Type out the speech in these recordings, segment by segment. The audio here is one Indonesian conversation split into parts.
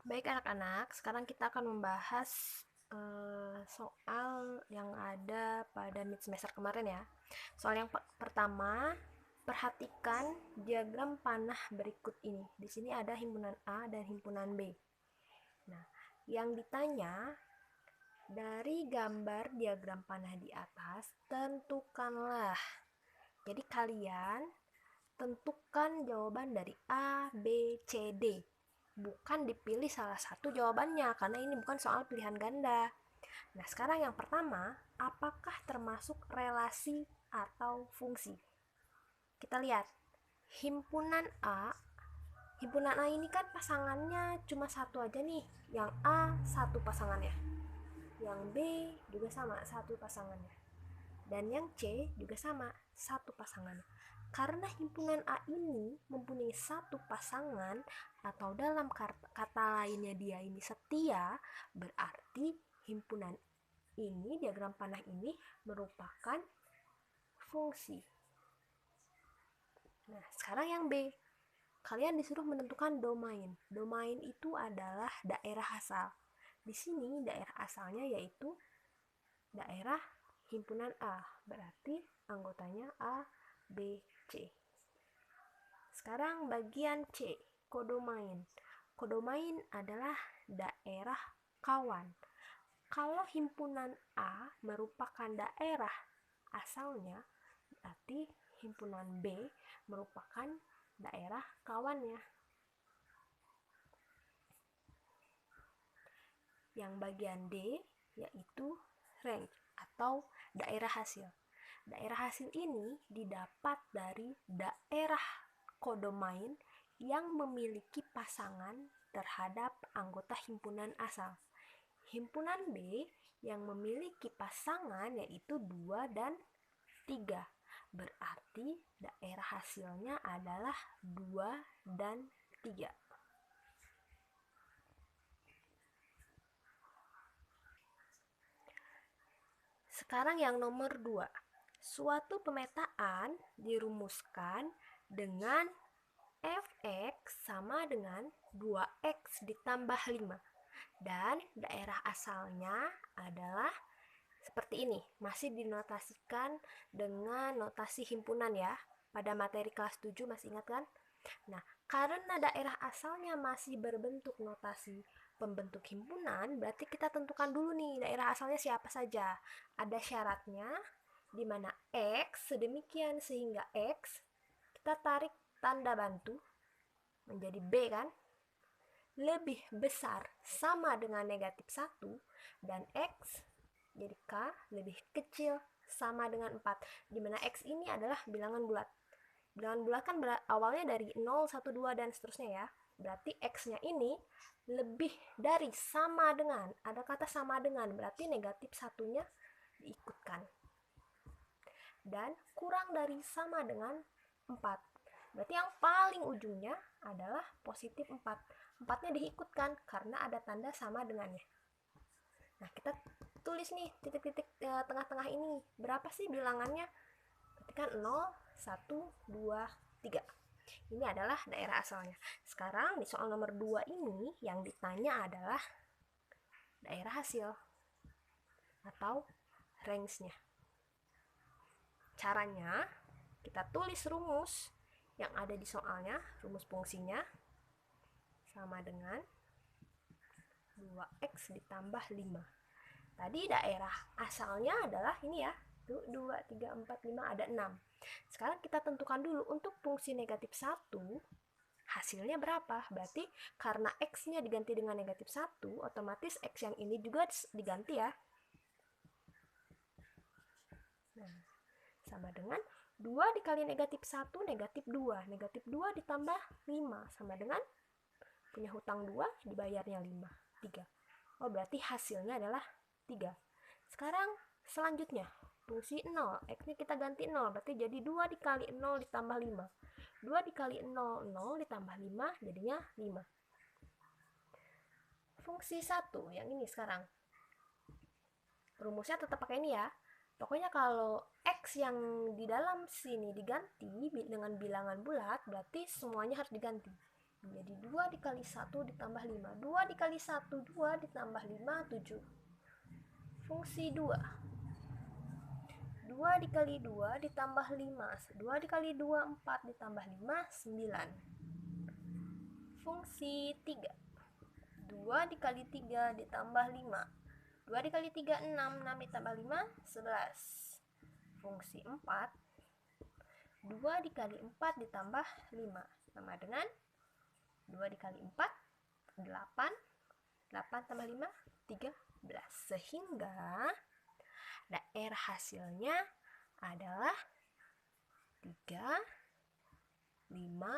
Baik anak-anak, sekarang kita akan membahas soal yang ada pada mid semester kemarin ya. Soal yang pertama, perhatikan diagram panah berikut ini. Di sini ada himpunan A dan himpunan B. Nah, yang ditanya dari gambar diagram panah di atas, tentukanlah. Jadi kalian tentukan jawaban dari A, B, C, D. Bukan dipilih salah satu jawabannya, karena ini bukan soal pilihan ganda. Nah, sekarang yang pertama, apakah termasuk relasi atau fungsi? Kita lihat, himpunan A, himpunan A ini kan pasangannya cuma satu aja nih. Yang A, satu pasangannya. Yang B juga sama, satu pasangannya. Dan yang C juga sama, satu pasangannya. Karena himpunan A ini mempunyai satu pasangan atau dalam kata lainnya dia ini setia, berarti himpunan ini, diagram panah ini merupakan fungsi. Nah, sekarang yang B. Kalian disuruh menentukan domain. Domain itu adalah daerah asal. Di sini daerah asalnya yaitu daerah himpunan A. Berarti anggotanya A, B, C. Sekarang bagian C, kodomain. Kodomain adalah daerah kawan. Kalau himpunan A merupakan daerah asalnya, berarti himpunan B merupakan daerah kawannya. Yang bagian D yaitu range atau daerah hasil. Daerah hasil ini didapat dari daerah kodomain yang memiliki pasangan terhadap anggota himpunan asal. Himpunan B yang memiliki pasangan yaitu 2 dan 3. Berarti daerah hasilnya adalah 2 dan 3. Sekarang yang nomor 2. Suatu pemetaan dirumuskan dengan fx sama dengan 2x ditambah 5. Dan daerah asalnya adalah seperti ini. Masih dinotasikan dengan notasi himpunan ya. Pada materi kelas 7 masih ingat kan? Nah, karena daerah asalnya masih berbentuk notasi pembentuk himpunan, berarti kita tentukan dulu nih daerah asalnya siapa saja. Ada syaratnya di mana X sedemikian sehingga X kita tarik tanda bantu menjadi B kan, lebih besar sama dengan negatif 1 dan X jadi K lebih kecil sama dengan 4, di mana X ini adalah bilangan bulat. Bilangan bulat kan awalnya dari 0, 1, 2 dan seterusnya ya. Berarti X-nya ini lebih dari sama dengan, ada kata sama dengan, berarti negatif satunya diikutkan. Dan kurang dari sama dengan 4. Berarti yang paling ujungnya adalah positif 4. 4-nya diikutkan karena ada tanda sama dengannya. Nah, kita tulis nih titik-titik tengah-tengah ini. Berapa sih bilangannya? Ketikkan 0, 1, 2, 3. Ini adalah daerah asalnya. Sekarang di soal nomor 2 ini yang ditanya adalah daerah hasil atau range-nya. Caranya, kita tulis rumus yang ada di soalnya, rumus fungsinya sama dengan 2x ditambah 5. Tadi daerah asalnya adalah ini ya, 2, 3, 4, 5, ada 6. Sekarang kita tentukan dulu untuk fungsi negatif 1, hasilnya berapa? Berarti karena X-nya diganti dengan negatif 1, otomatis X yang ini juga diganti ya. Nah, sama dengan 2 dikali negatif 1, negatif 2. Negatif 2 ditambah 5, sama dengan punya hutang 2, dibayarnya 5, 3. Oh, berarti hasilnya adalah 3. Sekarang selanjutnya, fungsi 0. X-nya kita ganti 0, berarti jadi 2 dikali 0 ditambah 5. 2 dikali 0, 0 ditambah 5, jadinya 5. Fungsi 1, yang ini sekarang. Rumusnya tetap pakai ini ya. Pokoknya kalau X yang di dalam sini diganti dengan bilangan bulat, berarti semuanya harus diganti. Jadi 2 dikali 1 ditambah 5. 2 dikali 1, 2 ditambah 5, 7. Fungsi 2. 2 dikali 2 ditambah 5. 2 dikali 2, 4 ditambah 5, 9. Fungsi 3. 2 dikali 3 ditambah 5. 2 dikali 3, 6. 6 ditambah 5, 11. Fungsi 4. 2 dikali 4 ditambah 5 sama dengan 2 dikali 4, 8. 8 tambah 5, 13. Sehingga daerah hasilnya adalah 3, 5,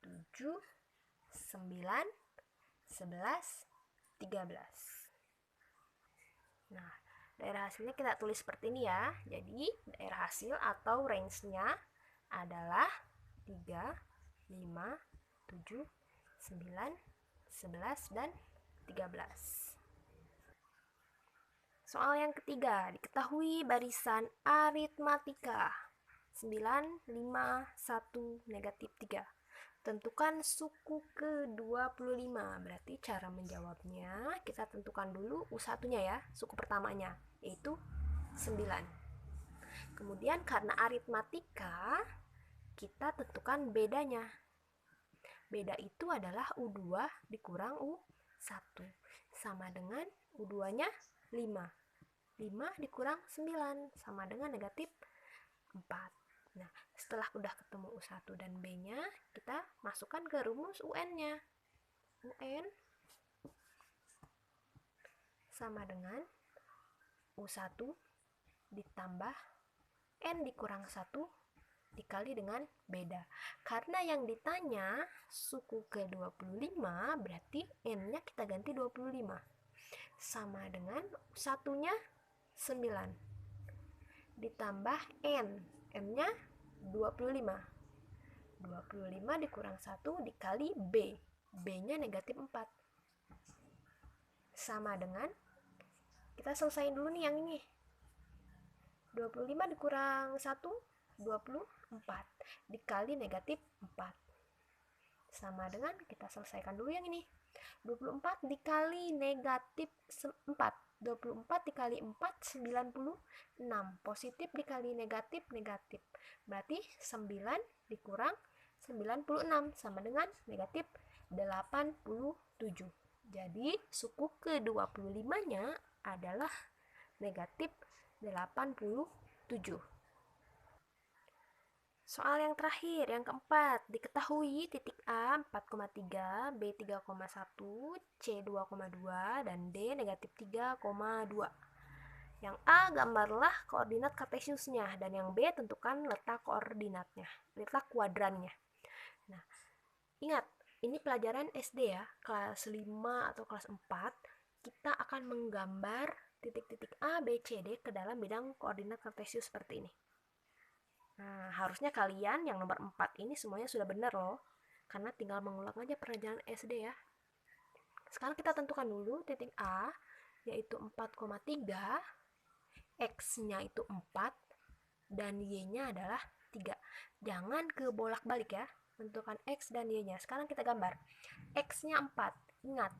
7, 9, 11, 13. Nah, daerah hasilnya kita tulis seperti ini ya. Jadi, daerah hasil atau range-nya adalah 3, 5, 7, 9, 11, dan 13. Soal yang ketiga, diketahui barisan aritmatika 9, 5, 1, negatif 3. Tentukan suku ke-25. Berarti cara menjawabnya kita tentukan dulu U1-nya ya, suku pertamanya, yaitu 9. Kemudian karena aritmatika, kita tentukan bedanya. Beda itu adalah U2 dikurang U1. Sama dengan U2-nya 5. 5 dikurang 9 sama dengan negatif 4. Nah, setelah udah ketemu U1 dan B-nya, kita masukkan ke rumus UN-nya. UN sama dengan U1 ditambah N dikurang 1 dikali dengan beda. Karena yang ditanya suku ke-25, berarti N-nya kita ganti 25. Sama dengan U1-nya 9 ditambah N. M-nya 25. 25 dikurang 1 dikali B. B-nya negatif 4. Sama dengan, kita selesaiin dulu nih yang ini. 25 dikurang 1, 24. Dikali negatif 4. Sama dengan, kita selesaikan dulu yang ini. 24 dikali negatif 4. 24 dikali 4, 96. Positif dikali negatif, negatif. Berarti 9 dikurang 96 sama dengan negatif 87. Jadi suku ke-25-nya adalah negatif 87. Soal yang terakhir, yang keempat, diketahui titik A 4,3, B 3,1, C 2,2, dan D negatif 3,2. Yang A, gambarlah koordinat kartesiusnya, dan yang B, tentukan letak koordinatnya, letak kuadrannya. Nah, ingat, ini pelajaran SD ya, kelas 5 atau kelas 4, kita akan menggambar titik-titik A, B, C, D ke dalam bidang koordinat kartesius seperti ini. Nah, harusnya kalian yang nomor 4 ini semuanya sudah benar loh. Karena tinggal mengulang aja pelajaran SD ya. Sekarang kita tentukan dulu titik A, yaitu 4,3. X-nya itu 4. Dan Y-nya adalah 3. Jangan kebolak-balik ya. Tentukan X dan Y-nya. Sekarang kita gambar. X-nya 4. Ingat,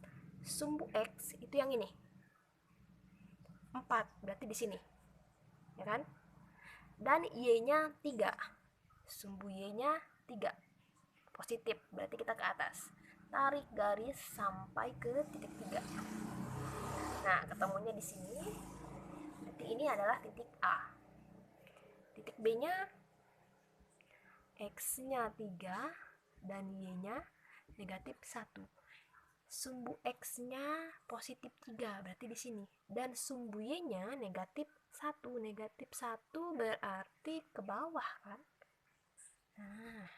sumbu X itu yang ini. 4. Berarti di sini. Ya kan? Dan Y-nya 3. Sumbu Y-nya 3. Positif, berarti kita ke atas. Tarik garis sampai ke titik 3. Nah, ketemunya di sini. Berarti ini adalah titik A. Titik B-nya X-nya 3 dan Y-nya negatif 1. Sumbu X-nya positif 3, berarti di sini. Dan sumbu Y-nya negatif 1. Negatif 1 berarti ke bawah kan? Nah,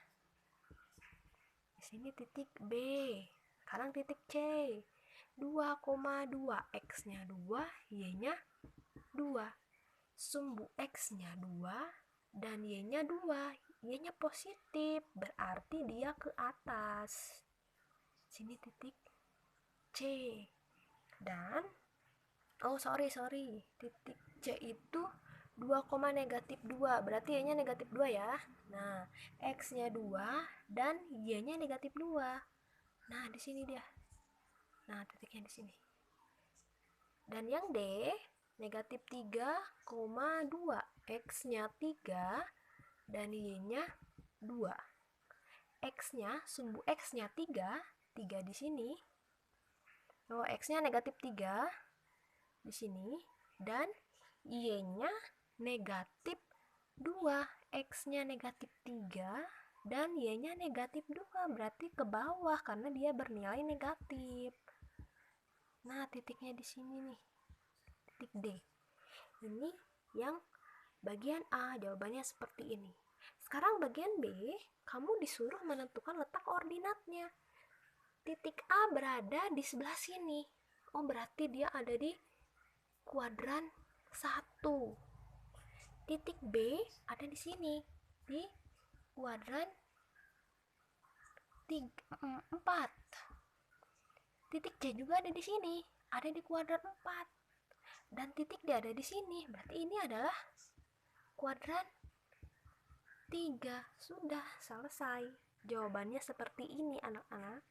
di sini titik B. Sekarang titik C. 2,2. X-nya 2, Y-nya 2. Sumbu X-nya 2 dan Y-nya 2. Y-nya positif, berarti dia ke atas. Sini titik C. Dan titik C itu 2, berarti y-nya negatif 2 ya. Nah, x-nya 2 dan y-nya negatif 2. Nah, di sini dia. Nah, titiknya di sini. Dan yang D, negatif 3,2. X-nya 3 dan y-nya 2. X-nya, sumbu X-nya 3 di sini. Oh, X-nya negatif 3 di sini. Dan y-nya negatif 2. X-nya negatif 3 dan y-nya negatif 2. Berarti ke bawah karena dia bernilai negatif. Nah, titiknya di sini nih. Titik D. Ini yang bagian A, jawabannya seperti ini. Sekarang bagian B, kamu disuruh menentukan letak koordinatnya. Titik A berada di sebelah sini. Oh, berarti dia ada di kuadran 1. Titik B ada di sini, di kuadran 4. Titik C juga ada di sini, ada di kuadran 4. Dan titik D ada di sini, berarti ini adalah kuadran 3. Sudah selesai. Jawabannya seperti ini, anak-anak.